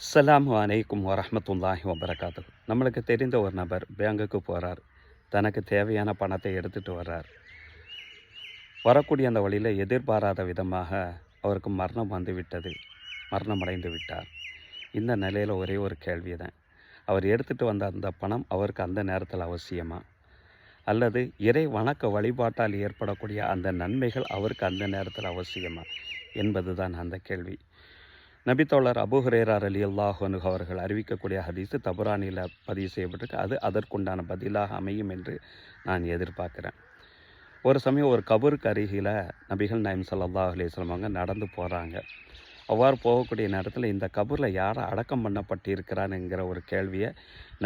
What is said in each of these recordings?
அஸ்ஸலாமு அலைக்கும் வரஹ்மத்துல்லாஹி வபரகாத்து. நம்மளுக்கு தெரிந்த ஒரு நபர் பேங்குக்கு போகிறார். தனக்கு தேவையான பணத்தை எடுத்துகிட்டு வர்றார். வரக்கூடிய அந்த வழியில் எதிர்பாராத விதமாக அவருக்கு மரணம் வந்து விட்டது. மரணமடைந்து விட்டார். இந்த நிலையில் ஒரே ஒரு கேள்வி தான், அவர் எடுத்துகிட்டு வந்த அந்த பணம் அவருக்கு அந்த நேரத்தில் அவசியமா, அல்லது இறை வணக்க வழிபாட்டால் ஏற்படக்கூடிய அந்த நன்மைகள் அவருக்கு அந்த நேரத்தில் அவசியமா என்பது தான் அந்த கேள்வி. நபித்தோழர் அபூ ஹுரைரா ரலியல்லாஹு அன்ஹு அவர்கள் அறிவிக்கக்கூடிய ஹதீஸு தபுரானியில் பதிவு செய்யப்பட்டிருக்கு. அது அதற்குண்டான பதிலாக அமையும் என்று நான் எதிர்பார்க்குறேன். ஒரு சமயம் ஒரு கபருக்கு அருகில் நபிகள் நாயகம் ஸல்லல்லாஹு அலைஹி வஸல்லம் அவங்க நடந்து போகிறாங்க. அவ்வாறு போகக்கூடிய நேரத்தில் இந்த கபூரில் யாரை அடக்கம் பண்ணப்பட்டிருக்கிறான்ங்கிற ஒரு கேள்வியை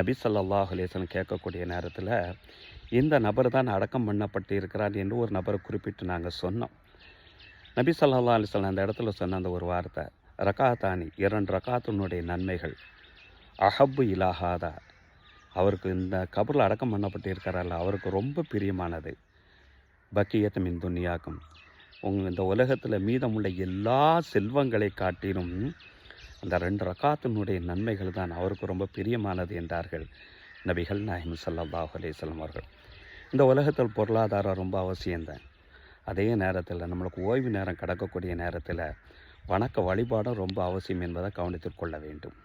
நபி ஸல்லல்லாஹு அலைஹி வஸல்லம் கேட்கக்கூடிய நேரத்தில், இந்த நபர் தான் அடக்கம் பண்ணப்பட்டிருக்கிறார் என்று ஒரு நபரை குறிப்பிட்டு நாங்கள் சொன்னோம். நபி ஸல்லல்லாஹு அலைஹி வஸல்லம் அந்த இடத்துல சொன்ன அந்த ஒரு வார்த்தை, ரகாத்தானி 2 ரகாத்தினுடைய நன்மைகள், அஹப்பு இலாஹாதா, அவருக்கு இந்த கபரில் அடக்கம் பண்ணப்பட்டிருக்கிறார்கள் அவருக்கு ரொம்ப பிரியமானது, பக்கியத் மின் துன்யாக்கும், இந்த உலகத்தில் மீதமுள்ள எல்லா செல்வங்களை காட்டிலும் அந்த 2 ரகாத்தினுடைய நன்மைகள் தான் அவருக்கு ரொம்ப பிரியமானது என்றார்கள் நபிகள் நாயகம் ஸல்லல்லாஹு அலைஹி வஸல்லம் அவர்கள். இந்த உலகத்தில் பொருளாதாரம் ரொம்ப அவசியம்தான். அதே நேரத்தில் நம்மளுக்கு ஓய்வு நேரம் கிடக்கக்கூடிய நேரத்தில் வணக்க வழிபாடும் ரொம்ப அவசியம் என்பதை கவனத்தில் கொள்ள வேண்டும்.